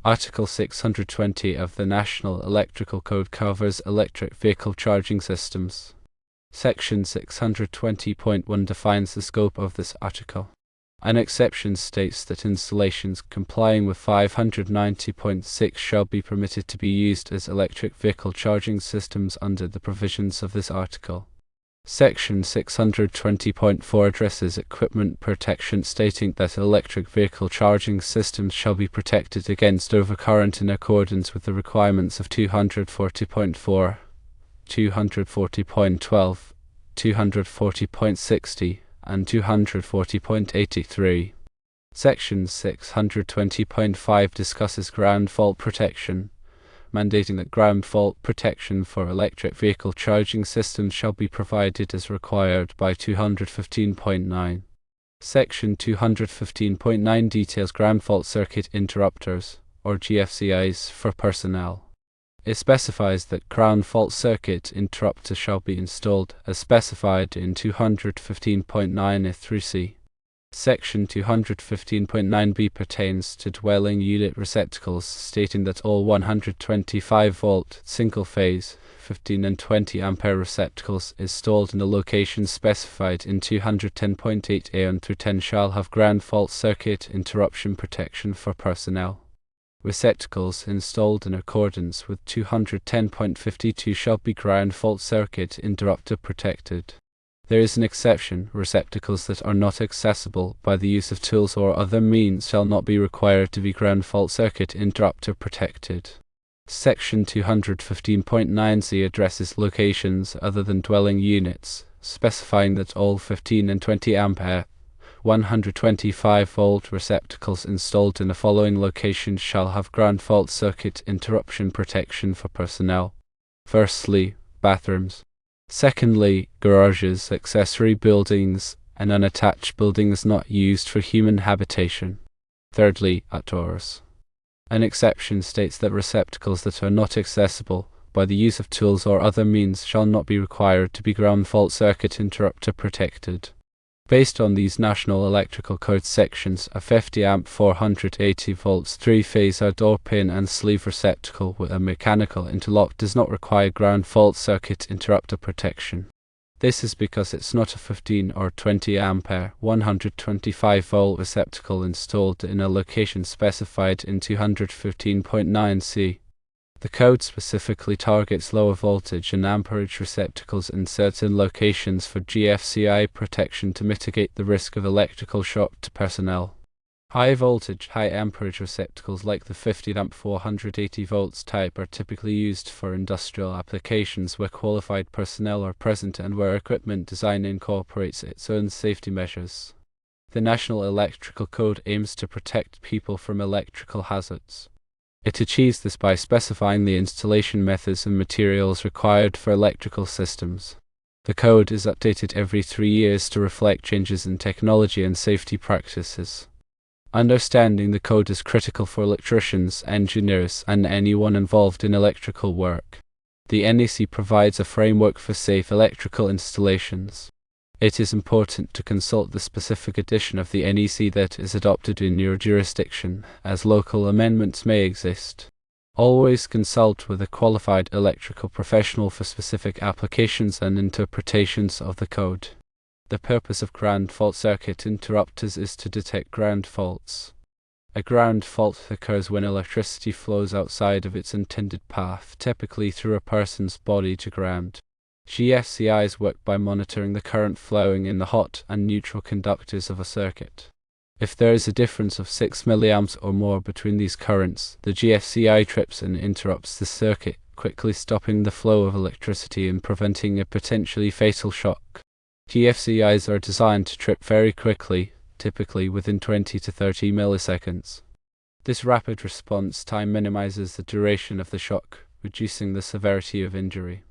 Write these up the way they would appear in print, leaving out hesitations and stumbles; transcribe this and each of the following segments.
Article 620 of the National Electrical Code covers electric vehicle charging systems. Section 620.1 defines the scope of this article. An exception states that installations complying with 590.6 shall be permitted to be used as electric vehicle charging systems under the provisions of this article. Section 620.4 addresses equipment protection, stating that electric vehicle charging systems shall be protected against overcurrent in accordance with the requirements of 240.4, 240.12, 240.60, and 240.83. Section 620.5 discusses ground fault protection, mandating that ground fault protection for electric vehicle charging systems shall be provided as required by 215.9. Section 215.9 details ground fault circuit interrupters, or GFCIs, for personnel. It specifies that ground fault circuit interrupters shall be installed as specified in 215.9 through C. Section 215.9b pertains to dwelling unit receptacles, stating that all 125-volt single-phase 15 and 20 ampere receptacles installed in the locations specified in 210.8a and through 10 shall have ground fault circuit interruption protection for personnel. Receptacles installed in accordance with 210.52 shall be ground fault circuit interrupter protected. There is an exception: receptacles that are not accessible by the use of tools or other means shall not be required to be ground fault circuit interrupter protected. Section 215.9c addresses locations other than dwelling units, specifying that all 15 and 20 ampere 125-volt receptacles installed in the following locations shall have ground fault circuit interruption protection for personnel. Firstly, bathrooms. Secondly, garages, accessory buildings, and unattached buildings not used for human habitation. Thirdly, outdoors. An exception states that receptacles that are not accessible by the use of tools or other means shall not be required to be ground fault circuit interrupter protected. Based on these National Electrical Code sections, a 50 amp 480 volts 3-phase outdoor pin and sleeve receptacle with a mechanical interlock does not require ground fault circuit interrupter protection. This is because it's not a 15 or 20 ampere 125 volt receptacle installed in a location specified in 215.9c. The code specifically targets lower voltage and amperage receptacles in certain locations for GFCI protection to mitigate the risk of electrical shock to personnel. High voltage, high amperage receptacles like the 50 amp 480 volts type are typically used for industrial applications where qualified personnel are present and where equipment design incorporates its own safety measures. The National Electrical Code aims to protect people from electrical hazards. It achieves this by specifying the installation methods and materials required for electrical systems. The code is updated every 3 years to reflect changes in technology and safety practices. Understanding the code is critical for electricians, engineers, and anyone involved in electrical work. The NEC provides a framework for safe electrical installations. It is important to consult the specific edition of the NEC that is adopted in your jurisdiction, as local amendments may exist. Always consult with a qualified electrical professional for specific applications and interpretations of the code. The purpose of ground fault circuit interrupters is to detect ground faults. A ground fault occurs when electricity flows outside of its intended path, typically through a person's body to ground. GFCIs work by monitoring the current flowing in the hot and neutral conductors of a circuit. If there is a difference of 6 mA or more between these currents, the GFCI trips and interrupts the circuit, quickly stopping the flow of electricity and preventing a potentially fatal shock. GFCIs are designed to trip very quickly, typically within 20 to 30 milliseconds. This rapid response time minimizes the duration of the shock, reducing the severity of injury.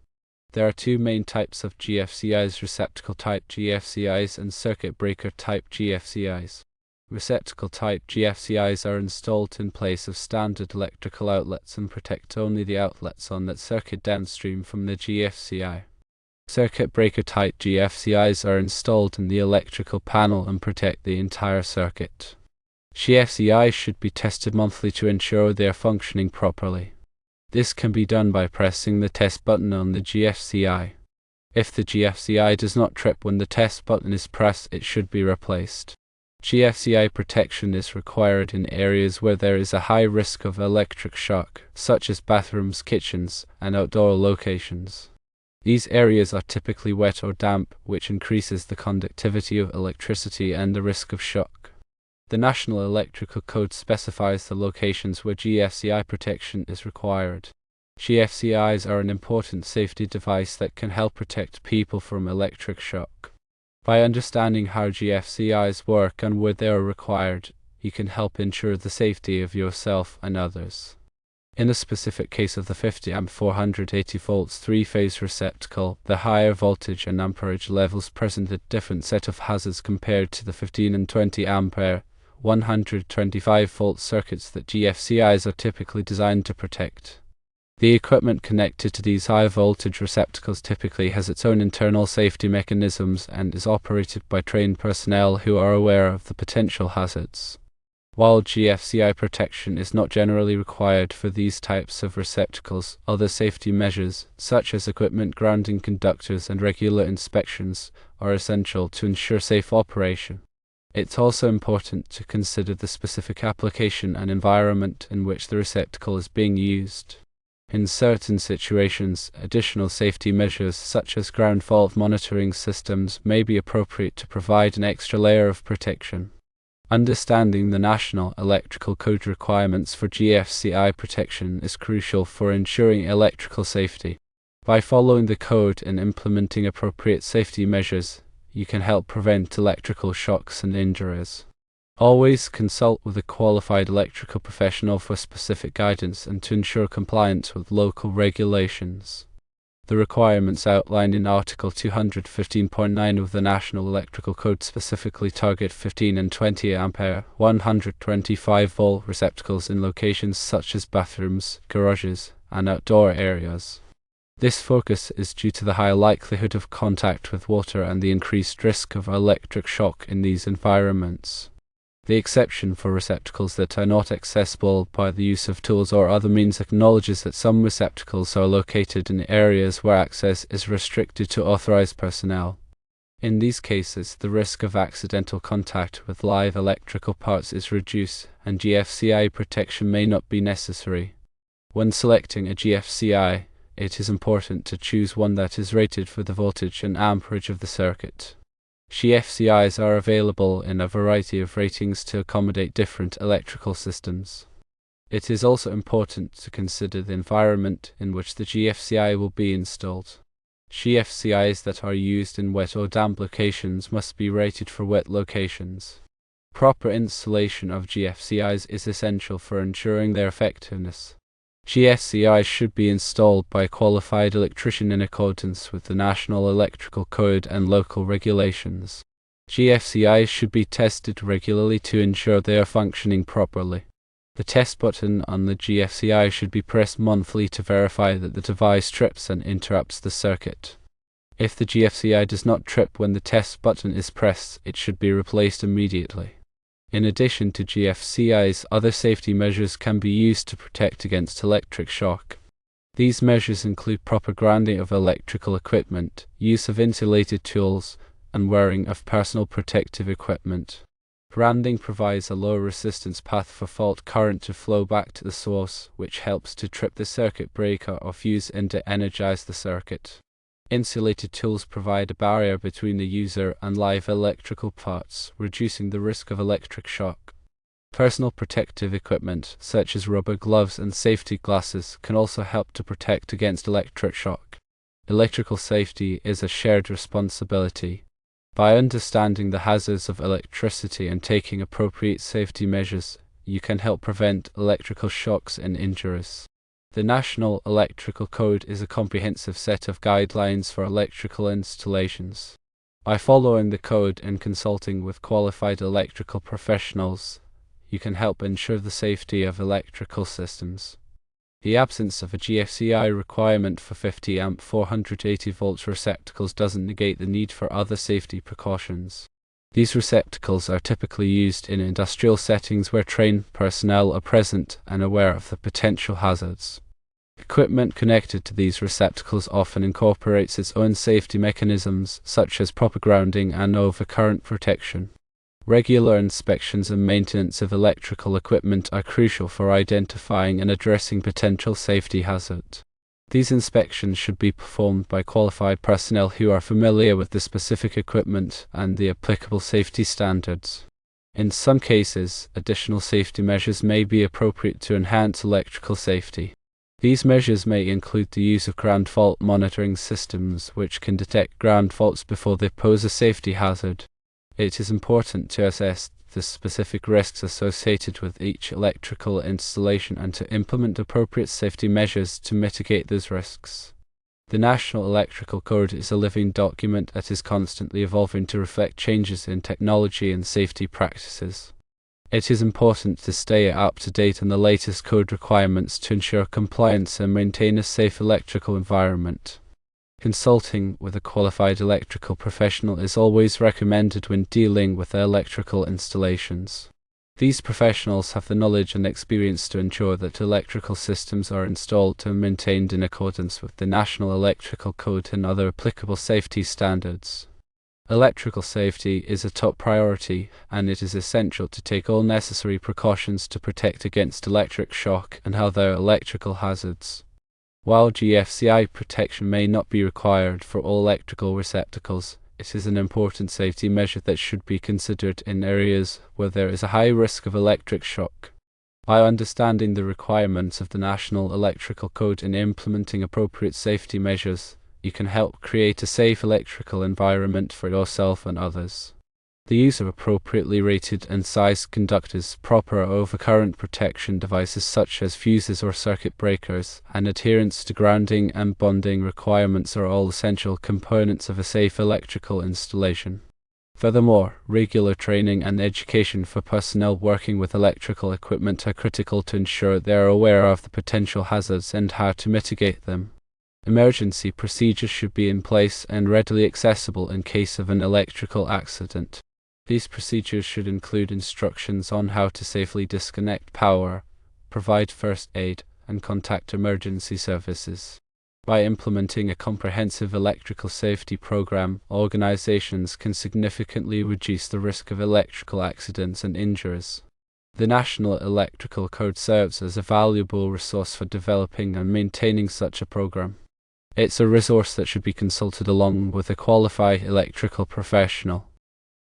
There are two main types of GFCIs: receptacle type GFCIs and circuit breaker type GFCIs. Receptacle type GFCIs are installed in place of standard electrical outlets and protect only the outlets on that circuit downstream from the GFCI. Circuit breaker type GFCIs are installed in the electrical panel and protect the entire circuit. GFCIs should be tested monthly to ensure they are functioning properly. This can be done by pressing the test button on the GFCI. If the GFCI does not trip when the test button is pressed, it should be replaced. GFCI protection is required in areas where there is a high risk of electric shock, such as bathrooms, kitchens, and outdoor locations. These areas are typically wet or damp, which increases the conductivity of electricity and the risk of shock. The National Electrical Code specifies the locations where GFCI protection is required. GFCIs are an important safety device that can help protect people from electric shock. By understanding how GFCIs work and where they are required, you can help ensure the safety of yourself and others. In the specific case of the 50 amp 480 volts 3-phase receptacle, the higher voltage and amperage levels present a different set of hazards compared to the 15 and 20 ampere 125 volt circuits that GFCIs are typically designed to protect. The equipment connected to these high voltage receptacles typically has its own internal safety mechanisms and is operated by trained personnel who are aware of the potential hazards. While GFCI protection is not generally required for these types of receptacles, other safety measures, such as equipment grounding conductors and regular inspections, are essential to ensure safe operation. It's also important to consider the specific application and environment in which the receptacle is being used. In certain situations, additional safety measures such as ground fault monitoring systems may be appropriate to provide an extra layer of protection. Understanding the National Electrical Code requirements for GFCI protection is crucial for ensuring electrical safety. By following the code and implementing appropriate safety measures, you can help prevent electrical shocks and injuries. Always consult with a qualified electrical professional for specific guidance and to ensure compliance with local regulations. The requirements outlined in Article 215.9 of the National Electrical Code specifically target 15 and 20 ampere 125 volt receptacles in locations such as bathrooms, garages, and outdoor areas. This focus is due to the high likelihood of contact with water and the increased risk of electric shock in these environments. The exception for receptacles that are not accessible by the use of tools or other means acknowledges that some receptacles are located in areas where access is restricted to authorized personnel. In these cases, the risk of accidental contact with live electrical parts is reduced, and GFCI protection may not be necessary. When selecting a GFCI, it is important to choose one that is rated for the voltage and amperage of the circuit. GFCIs are available in a variety of ratings to accommodate different electrical systems. It is also important to consider the environment in which the GFCI will be installed. GFCIs that are used in wet or damp locations must be rated for wet locations. Proper installation of GFCIs is essential for ensuring their effectiveness. GFCIs should be installed by a qualified electrician in accordance with the National Electrical Code and local regulations. GFCIs should be tested regularly to ensure they are functioning properly. The test button on the GFCI should be pressed monthly to verify that the device trips and interrupts the circuit. If the GFCI does not trip when the test button is pressed, it should be replaced immediately. In addition to GFCIs, other safety measures can be used to protect against electric shock. These measures include proper grounding of electrical equipment, use of insulated tools, and wearing of personal protective equipment. Grounding provides a low resistance path for fault current to flow back to the source, which helps to trip the circuit breaker or fuse and to energize the circuit. Insulated tools provide a barrier between the user and live electrical parts, reducing the risk of electric shock. Personal protective equipment, such as rubber gloves and safety glasses, can also help to protect against electric shock. Electrical safety is a shared responsibility. By understanding the hazards of electricity and taking appropriate safety measures, you can help prevent electrical shocks and injuries. The National Electrical Code is a comprehensive set of guidelines for electrical installations. By following the code and consulting with qualified electrical professionals, you can help ensure the safety of electrical systems. The absence of a GFCI requirement for 50 amp 480 volts receptacles doesn't negate the need for other safety precautions. These receptacles are typically used in industrial settings where trained personnel are present and aware of the potential hazards. Equipment connected to these receptacles often incorporates its own safety mechanisms, such as proper grounding and overcurrent protection. Regular inspections and maintenance of electrical equipment are crucial for identifying and addressing potential safety hazards. These inspections should be performed by qualified personnel who are familiar with the specific equipment and the applicable safety standards. In some cases, additional safety measures may be appropriate to enhance electrical safety. These measures may include the use of ground fault monitoring systems, which can detect ground faults before they pose a safety hazard. It is important to assess the specific risks associated with each electrical installation and to implement appropriate safety measures to mitigate those risks. The National Electrical Code is a living document that is constantly evolving to reflect changes in technology and safety practices. It is important to stay up to date on the latest code requirements to ensure compliance and maintain a safe electrical environment. Consulting with a qualified electrical professional is always recommended when dealing with electrical installations. These professionals have the knowledge and experience to ensure that electrical systems are installed and maintained in accordance with the National Electrical Code and other applicable safety standards. Electrical safety is a top priority, and it is essential to take all necessary precautions to protect against electric shock and other electrical hazards. While GFCI protection may not be required for all electrical receptacles, it is an important safety measure that should be considered in areas where there is a high risk of electric shock. By understanding the requirements of the National Electrical Code and implementing appropriate safety measures, you can help create a safe electrical environment for yourself and others. The use of appropriately rated and sized conductors, proper overcurrent protection devices such as fuses or circuit breakers, and adherence to grounding and bonding requirements are all essential components of a safe electrical installation. Furthermore, regular training and education for personnel working with electrical equipment are critical to ensure they are aware of the potential hazards and how to mitigate them. Emergency procedures should be in place and readily accessible in case of an electrical accident. These procedures should include instructions on how to safely disconnect power, provide first aid, and contact emergency services. By implementing a comprehensive electrical safety program, organizations can significantly reduce the risk of electrical accidents and injuries. The National Electrical Code serves as a valuable resource for developing and maintaining such a program. It's a resource that should be consulted along with a qualified electrical professional.